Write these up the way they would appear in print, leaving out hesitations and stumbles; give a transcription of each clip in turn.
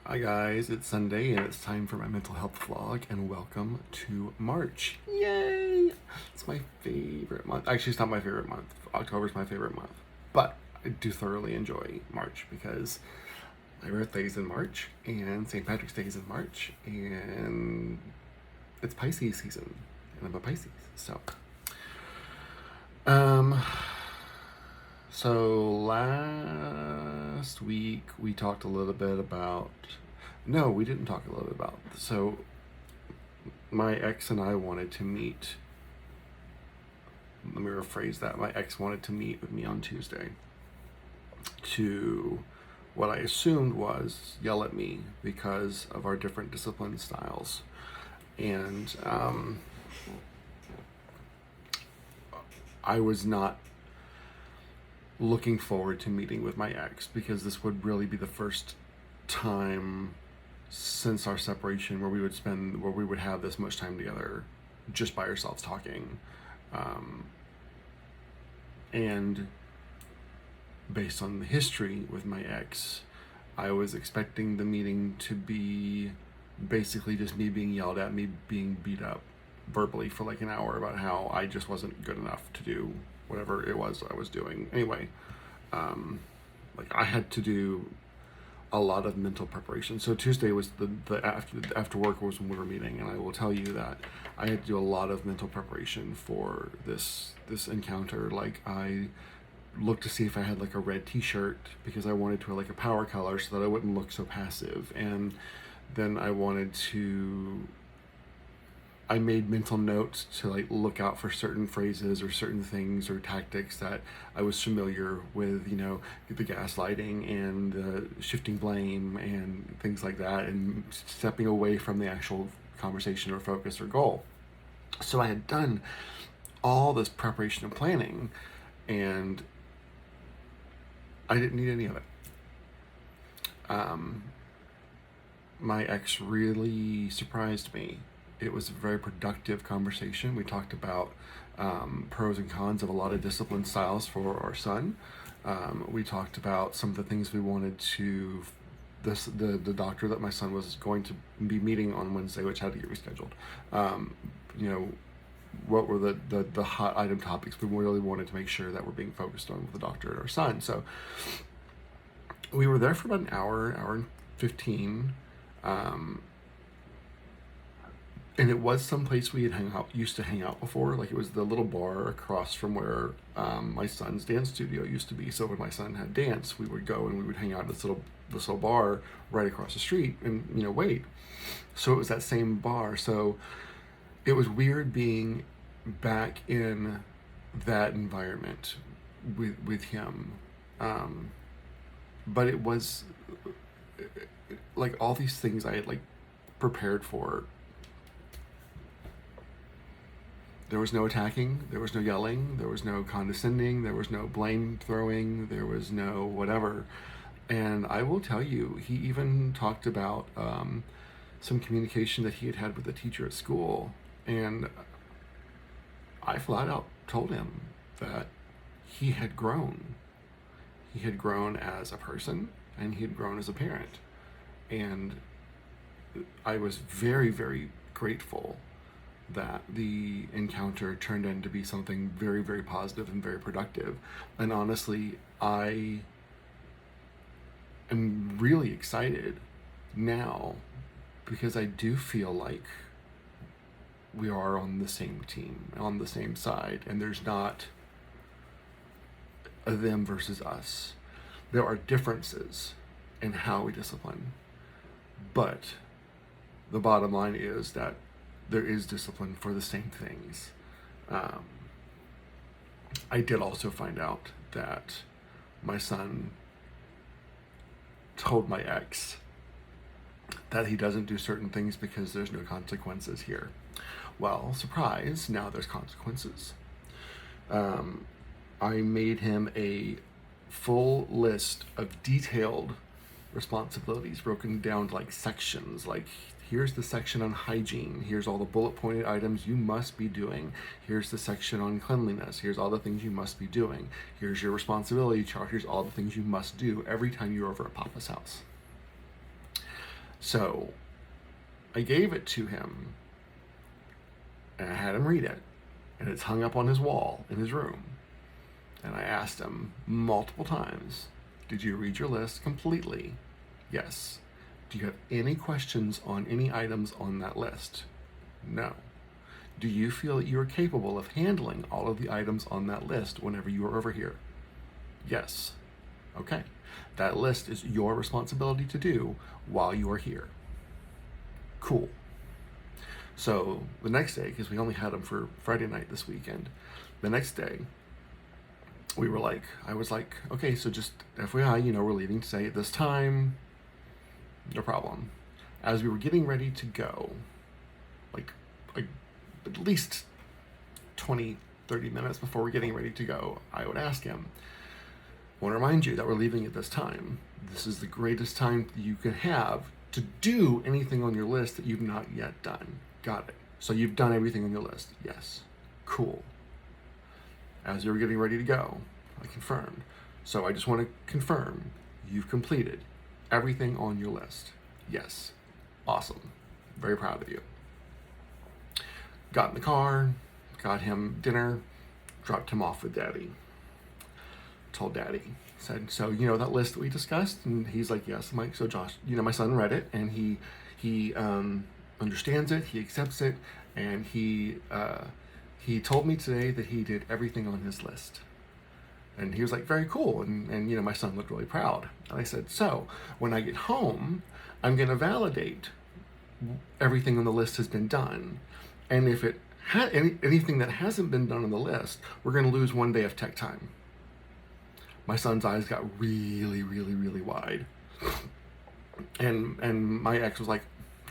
Hi guys, it's Sunday and it's time for my mental health vlog, and welcome to March. Yay! It's my favorite month. Actually, it's not my favorite month. October's my favorite month. But I do thoroughly enjoy March because my birthday is in March and St. Patrick's Day is in March and it's Pisces season and I'm a Pisces. Um so last week we talked a little bit about. No, we didn't talk a little bit about. So my ex and I wanted to meet. Let me rephrase that. My ex wanted to meet with me on Tuesday to what I assumed was yell at me because of our different discipline styles. And I was not looking forward to meeting with my ex because this would really be the first time since our separation where we would have this much time together just by ourselves talking. And based on the history with my ex, I was expecting the meeting to be basically just me being yelled at, me being beat up verbally for like an hour about how I just wasn't good enough to do whatever it was I was doing. Anyway, like I had to do a lot of mental preparation. So Tuesday was the after work was when we were meeting, and I will tell you that I had to do a lot of mental preparation for this encounter. Like I looked to see if I had like a red t-shirt because I wanted to wear like a power color so that I wouldn't look so passive. And then I made mental notes to like look out for certain phrases or certain things or tactics that I was familiar with, the gaslighting and the shifting blame and things like that, and stepping away from the actual conversation or focus or goal. So I had done all this preparation and planning, and I didn't need any of it. My ex really surprised me. It was a very productive conversation. We talked about pros and cons of a lot of discipline styles for our son. We talked about some of the things we wanted to. The doctor that my son was going to be meeting on Wednesday, which had to get rescheduled. What were the hot item topics we really wanted to make sure that we're being focused on with the doctor and our son. So we were there for about an hour and 15. And it was someplace we had used to hang out before. Like it was the little bar across from where my son's dance studio used to be. So when my son had dance, we would go and we would hang out at this little bar right across the street and wait. So it was that same bar. So it was weird being back in that environment with him. But it was like all these things I had like prepared for. There was no attacking, there was no yelling, there was no condescending, there was no blame throwing, there was no whatever. And I will tell you, he even talked about some communication that he had had with a teacher at school. And I flat out told him that he had grown. He had grown as a person and he had grown as a parent. And I was very, very grateful that the encounter turned into to be something very, very positive and very productive. And honestly, I am really excited now because I do feel like we are on the same team, on the same side, and there's not a them versus us. There are differences in how we discipline, but the bottom line is that there is discipline for the same things. I did also find out that my son told my ex that he doesn't do certain things because there's no consequences here. Well, surprise, now there's consequences. I made him a full list of detailed responsibilities broken down to like sections. Like, here's the section on hygiene, here's all the bullet pointed items you must be doing, here's the section on cleanliness, here's all the things you must be doing, here's your responsibility chart, here's all the things you must do every time you're over at Papa's house. So I gave it to him and I had him read it, and it's hung up on his wall in his room. And I asked him multiple times, did you read your list completely? Yes. Do you have any questions on any items on that list? No. Do you feel that you are capable of handling all of the items on that list whenever you are over here? Yes. Okay. That list is your responsibility to do while you are here. Cool. So the next day, because we only had them for Friday night this weekend, the next day, I was like, okay, so just FYI, we're leaving today at this time. No problem. As we were getting ready to go, like at least 20, 30 minutes before we're getting ready to go, I would ask him, I want to remind you that we're leaving at this time. This is the greatest time you can have to do anything on your list that you've not yet done. Got it. So you've done everything on your list? Yes. Cool. As you were getting ready to go, I confirmed. So I just want to confirm you've completed everything on your list. Yes. Awesome. Very proud of you. Got in the car, got him dinner, dropped him off with Daddy. Told Daddy, said, so that list that we discussed? And he's like, yes. I'm like, so Josh, my son read it, and he understands it, he accepts it, and he told me today that he did everything on his list. And he was like, very cool. And my son looked really proud. And I said, so when I get home, I'm going to validate everything on the list has been done. And if it had anything that hasn't been done on the list, we're going to lose 1 day of tech time. My son's eyes got really, really, really wide. And my ex was like,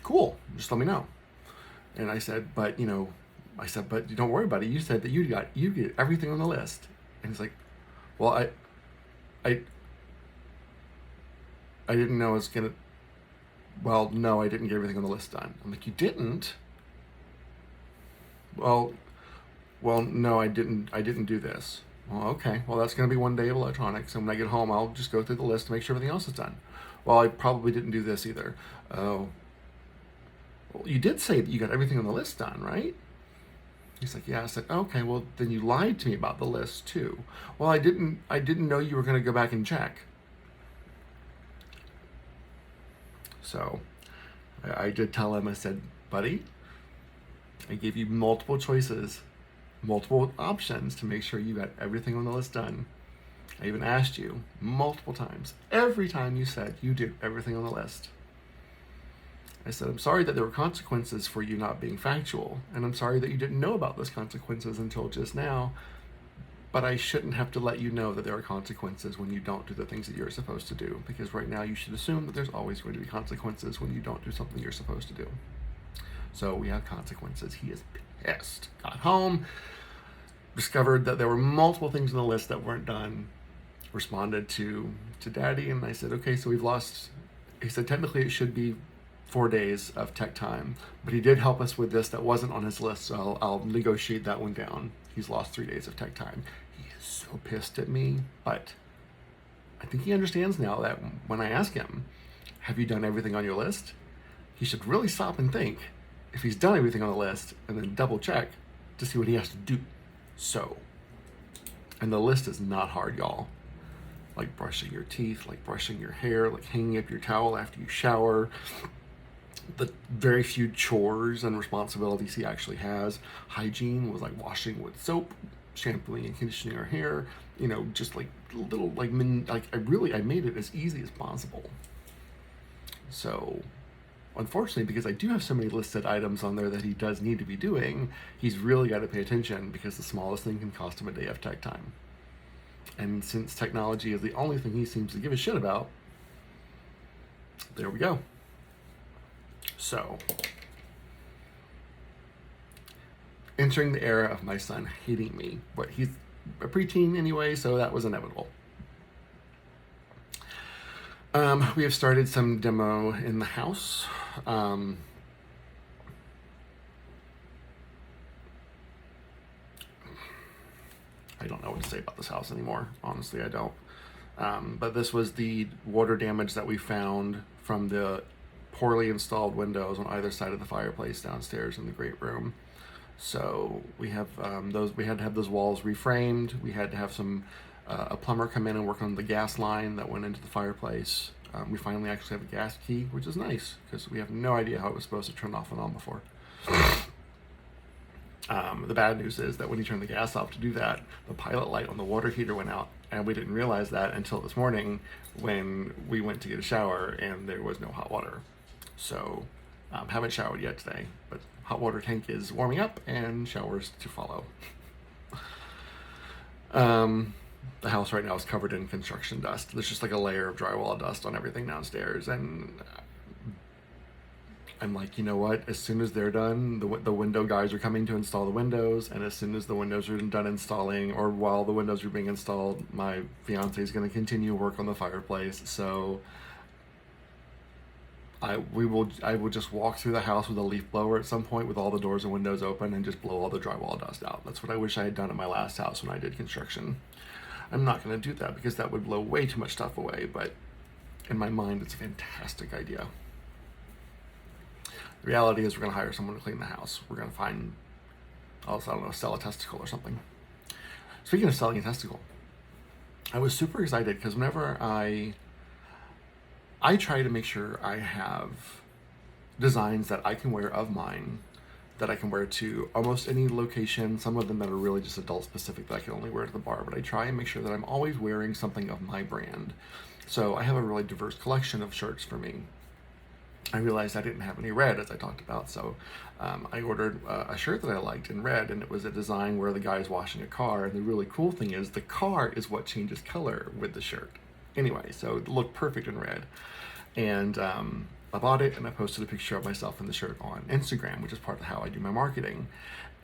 cool, just let me know. And I said, but don't worry about it. You said that you get everything on the list. And he's like, well, I didn't know I was gonna. Well, no, I didn't get everything on the list done. I'm like, you didn't? Well, no, I didn't do this. Well, okay. Well, that's gonna be 1 day of electronics, and when I get home, I'll just go through the list to make sure everything else is done. Well, I probably didn't do this either. Oh. Well, you did say that you got everything on the list done, right? He's like, yeah. I said, okay, well, then you lied to me about the list too. Well, I didn't know you were going to go back and check. So I did tell him, I said, buddy, I gave you multiple choices, multiple options to make sure you got everything on the list done. I even asked you multiple times. Every time you said you did everything on the list. I said, I'm sorry that there were consequences for you not being factual, and I'm sorry that you didn't know about those consequences until just now, but I shouldn't have to let you know that there are consequences when you don't do the things that you're supposed to do, because right now you should assume that there's always going to be consequences when you don't do something you're supposed to do. So we have consequences. He is pissed. Got home, discovered that there were multiple things on the list that weren't done, responded to Daddy, and I said, okay, so we've lost, he said, technically it should be 4 days of tech time, but he did help us with this that wasn't on his list, so I'll negotiate that one down. He's lost 3 days of tech time. He is so pissed at me, but I think he understands now that when I ask him, have you done everything on your list? He should really stop and think if he's done everything on the list and then double check to see what he has to do. So, and the list is not hard, y'all. Like brushing your teeth, like brushing your hair, like hanging up your towel after you shower, the very few chores and responsibilities he actually has. Hygiene was like washing with soap, shampooing and conditioning our hair, just like little I made it as easy as possible. So unfortunately, because I do have so many listed items on there that he does need to be doing, he's really got to pay attention, because the smallest thing can cost him a day of tech time. And since technology is the only thing he seems to give a shit about, there we go. So, entering the era of my son hating me. But he's a preteen anyway, so that was inevitable. We have started some demo in the house. I don't know what to say about this house anymore. Honestly, I don't. But this was the water damage that we found from the poorly installed windows on either side of the fireplace downstairs in the great room. So we have those. We had to have those walls reframed. We had to have a plumber come in and work on the gas line that went into the fireplace. We finally actually have a gas key, which is nice because we have no idea how it was supposed to turn off and on before. The bad news is that when you turn the gas off to do that, the pilot light on the water heater went out, and we didn't realize that until this morning when we went to get a shower and there was no hot water. So haven't showered yet today, but hot water tank is warming up and showers to follow. The house right now is covered in construction dust. There's just like a layer of drywall dust on everything downstairs, and I'm like, you know what? As soon as they're done, the window guys are coming to install the windows, and as soon as the windows are done installing, or while the windows are being installed, my fiance is going to continue work on the fireplace. So I will just walk through the house with a leaf blower at some point with all the doors and windows open and just blow all the drywall dust out. That's what I wish I had done at my last house when I did construction. I'm not going to do that because that would blow way too much stuff away, but in my mind, it's a fantastic idea. The reality is we're going to hire someone to clean the house. We're going to find, I don't know, sell a testicle or something. Speaking of selling a testicle, I was super excited because whenever I try to make sure I have designs that I can wear of mine, that I can wear to almost any location, some of them that are really just adult specific that I can only wear to the bar, but I try and make sure that I'm always wearing something of my brand. So I have a really diverse collection of shirts for me. I realized I didn't have any red, as I talked about, so I ordered a shirt that I liked in red, and it was a design where the guy is washing a car, and the really cool thing is the car is what changes color with the shirt. Anyway, so it looked perfect in red. And I bought it, and I posted a picture of myself in the shirt on Instagram, which is part of how I do my marketing.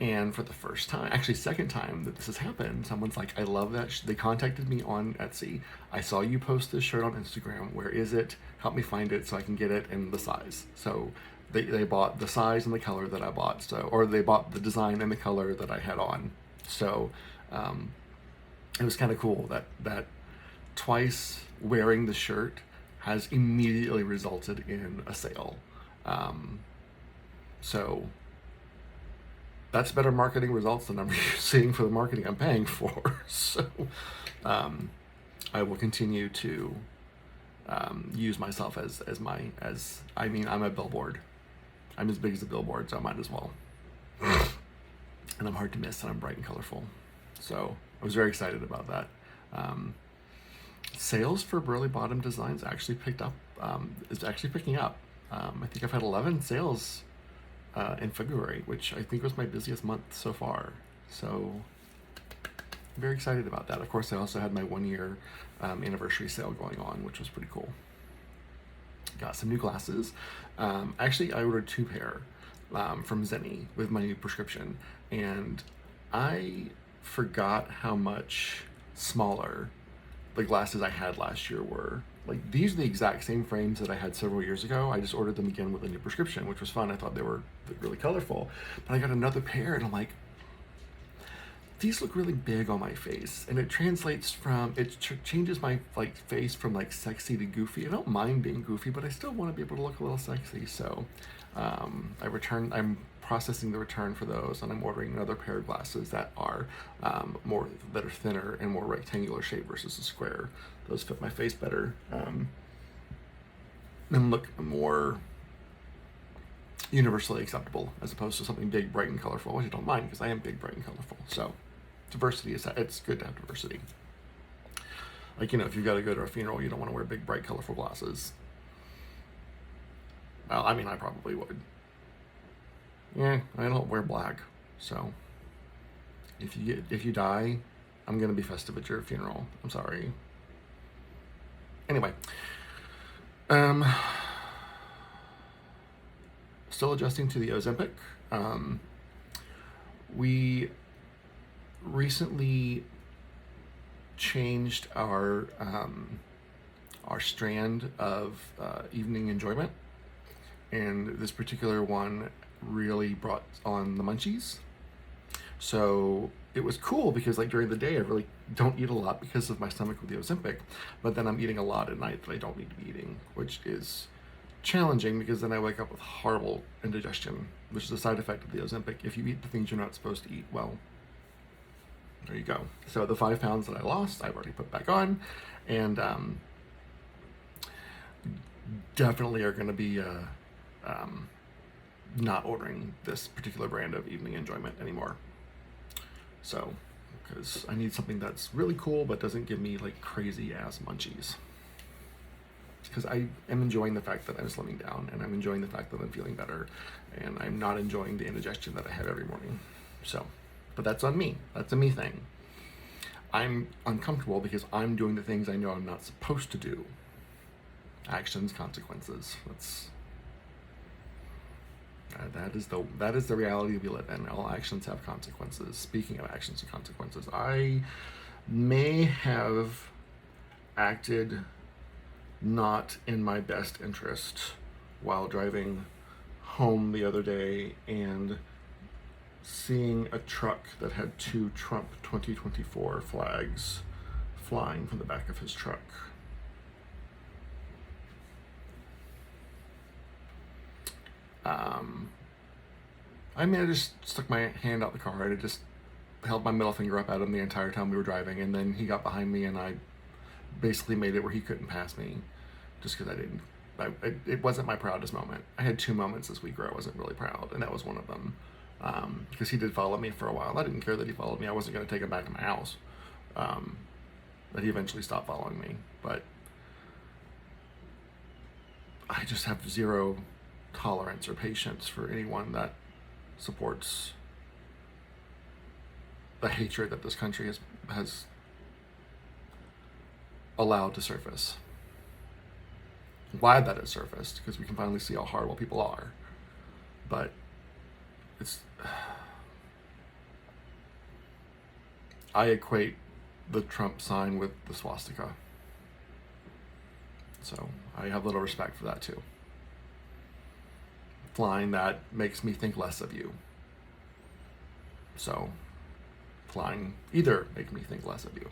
And for the first time, actually second time that this has happened, someone's like, I love that. They contacted me on Etsy. I saw you post this shirt on Instagram. Where is it? Help me find it so I can get it in the size. So they bought the size and the color that I bought. So, or they bought the design and the color that I had on. So it was kind of cool that twice wearing the shirt has immediately resulted in a sale. So that's better marketing results than I'm seeing for the marketing I'm paying for. So I will continue to use myself I'm a billboard. I'm as big as a billboard, so I might as well. And I'm hard to miss, and I'm bright and colorful. So I was very excited about that. Sales for Burley Bottom Designs actually picked up, is actually picking up. I think I've had 11 sales in February, which I think was my busiest month so far. So I'm very excited about that. Of course, I also had my 1-year anniversary sale going on, which was pretty cool. Got some new glasses. Actually, I ordered 2 pair from Zenni with my new prescription, and I forgot how much smaller the glasses I had last year were. Like, these are the exact same frames that I had several years ago. I just ordered them again with a new prescription, which was fun. I thought they were really colorful. But I got another pair, and I'm like, these look really big on my face, and it translates from, changes my face from sexy to goofy. I don't mind being goofy, but I still want to be able to look a little sexy. So I'm processing the return for those, and I'm ordering another pair of glasses that are that are thinner and more rectangular shape versus a square. Those fit my face better and look more universally acceptable as opposed to something big, bright, and colorful, which I don't mind because I am big, bright, and colorful. So diversity it's good to have diversity. Like, if you've got to go to a funeral, you don't want to wear big, bright, colorful glasses. Well, I mean, I probably would. Yeah, I don't wear black, so if you die, I'm gonna be festive at your funeral. I'm sorry. Anyway, still adjusting to the Ozempic. We recently changed our strand of evening enjoyment, and this particular one really brought on the munchies. So it was cool because during the day I really don't eat a lot because of my stomach with the Ozempic, but then I'm eating a lot at night that I don't need to be eating, which is challenging because then I wake up with horrible indigestion, which is a side effect of the Ozempic. If you eat the things you're not supposed to eat, well, there you go. So the 5 pounds that I lost, I've already put back on, and definitely are going to be not ordering this particular brand of Evening Enjoyment anymore. So, because I need something that's really cool but doesn't give me like crazy ass munchies. Because I am enjoying the fact that I'm slimming down, and I'm enjoying the fact that I'm feeling better, and I'm not enjoying the indigestion that I have every morning. So, but that's on me. That's a me thing. I'm uncomfortable because I'm doing the things I know I'm not supposed to do. Actions, consequences. That is the reality we live in. All actions have consequences. Speaking of actions and consequences, I may have acted not in my best interest while driving home the other day and seeing a truck that had 2 Trump 2024 flags flying from the back of his truck. I mean, I just stuck my hand out the car and I just held my middle finger up at him the entire time we were driving, and then he got behind me and I basically made it where he couldn't pass me just because it wasn't my proudest moment. I had 2 moments this week where I wasn't really proud, and that was one of them. Because he did follow me for a while. I didn't care that he followed me. I wasn't going to take him back to my house. But he eventually stopped following me. But I just have 0 tolerance or patience for anyone that supports the hatred that this country has allowed to surface. I'm glad that it surfaced, because we can finally see how horrible people are. But I equate the Trump sign with the swastika. So I have little respect for that too. Flying that makes me think less of you. So flying either make me think less of you.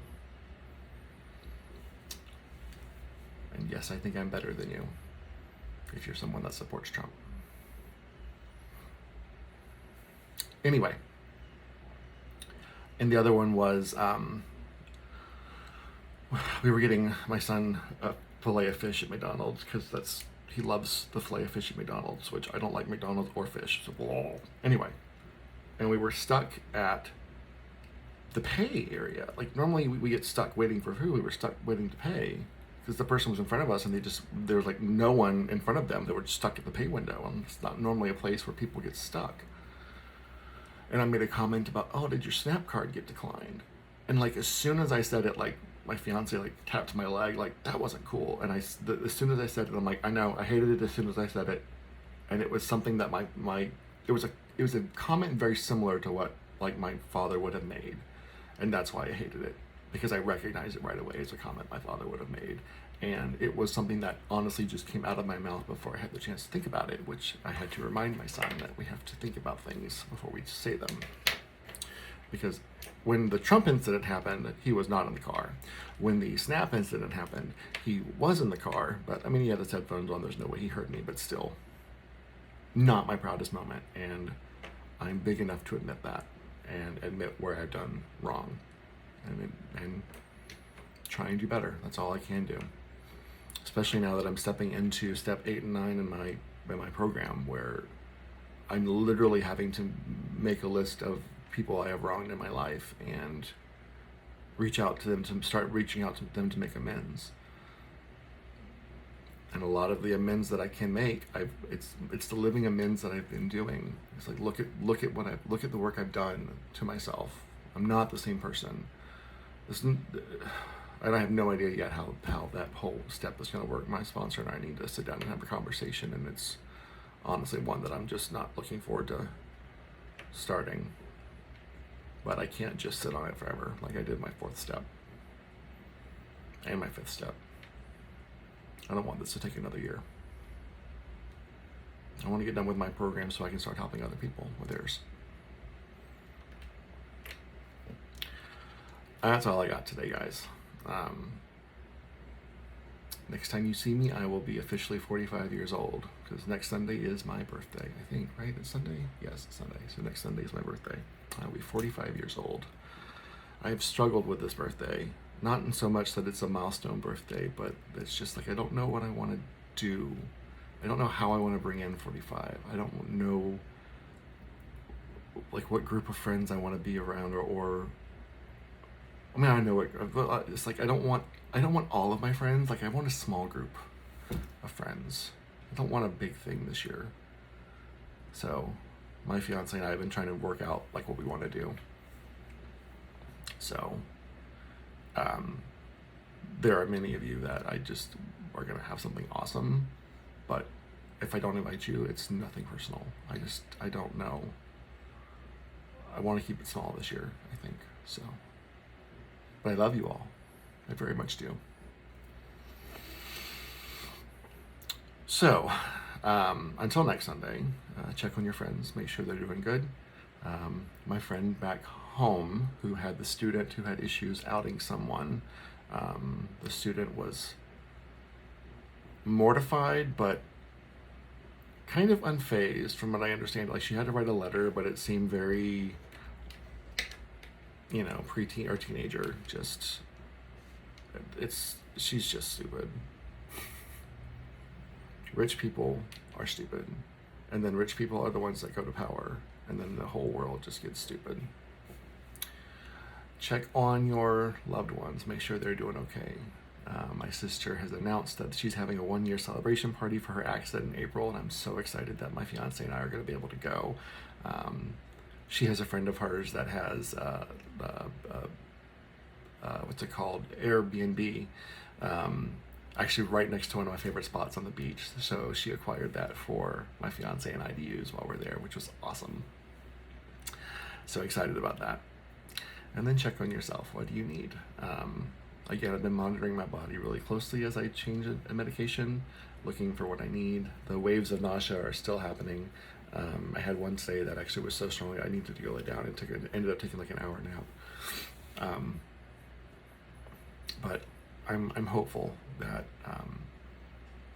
And yes, I think I'm better than you if you're someone that supports Trump. Anyway, and the other one was we were getting my son a fillet of fish at McDonald's because he loves the fillet of fish at McDonald's, which I don't like McDonald's or fish. So blah. Anyway, and we were stuck at the pay area. Like normally we get stuck waiting for food. We were stuck waiting to pay because the person was in front of us and there was like no one in front of them. They were stuck at the pay window, and it's not normally a place where people get stuck. And I made a comment about, oh, did your Snap card get declined? And like as soon as I said it, like my fiance like tapped my leg, like that wasn't cool. And as soon as I said it, I'm like, I know, I hated it as soon as I said it. And it was something that it was a comment very similar to what like my father would have made, and that's why I hated it, because I recognized it right away as a comment my father would have made. And it was something that honestly just came out of my mouth before I had the chance to think about it, which I had to remind my son that we have to think about things before we say them. Because when the Trump incident happened, he was not in the car. When the Snap incident happened, he was in the car, but I mean, he had his headphones on, there's no way he heard me, but still, not my proudest moment. And I'm big enough to admit that and admit where I've done wrong and try and do better. That's all I can do. Especially now that I'm stepping into step 8 and 9 in my program, where I'm literally having to make a list of people I have wronged in my life and start reaching out to them to make amends. And a lot of the amends that I can make, it's the living amends that I've been doing. It's like look at the work I've done to myself. I'm not the same person. And I have no idea yet how that whole step is going to work. My sponsor and I need to sit down and have a conversation, and it's honestly one that I'm just not looking forward to starting. But I can't just sit on it forever like I did my 4th step and my 5th step. I don't want this to take another year. I want to get done with my program so I can start helping other people with theirs. That's all I got today, guys. next time you see me, I will be officially 45 years old, because next Sunday is my birthday, I think, right? It's Sunday? Yes, it's Sunday. So next Sunday is my birthday. I'll be 45 years old. I've struggled with this birthday. Not in so much that it's a milestone birthday, but it's just like I don't know what I want to do. I don't know how I want to bring in 45. I don't know like what group of friends I want to be around, or I mean, I know it. It's like I don't want all of my friends. Like I want a small group of friends. I don't want a big thing this year. So, my fiance and I have been trying to work out like what we want to do. So, there are many of you that I just are gonna have something awesome, but if I don't invite you, it's nothing personal. I don't know. I want to keep it small this year, I think. So. But I love you all. I very much do. So, until next Sunday, check on your friends. Make sure they're doing good. My friend back home who had the student who had issues outing someone, the student was mortified, but kind of unfazed from what I understand. Like she had to write a letter, but it seemed very, preteen or teenager. She's just stupid. Rich people are stupid, and then rich people are the ones that go to power, and then the whole world just gets stupid. Check on your loved ones. Make sure they're doing okay. My sister has announced that she's having a 1-year celebration party for her accident in April, and I'm so excited that my fiance and I are going to be able to go. She has a friend of hers that has what's it called? Airbnb. Actually right next to one of my favorite spots on the beach. So she acquired that for my fiance and I to use while we're there, which was awesome. So excited about that. And then check on yourself. What do you need? Again, I've been monitoring my body really closely as I change a medication, looking for what I need. The waves of nausea are still happening. I had one today that actually was so strong I needed to go lay down and ended up taking like an hour nap. But I'm hopeful that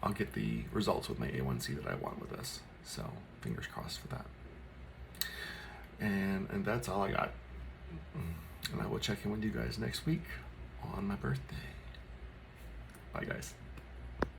I'll get the results with my A1C that I want with this. So fingers crossed for that. And that's all I got. And I will check in with you guys next week on my birthday. Bye, guys.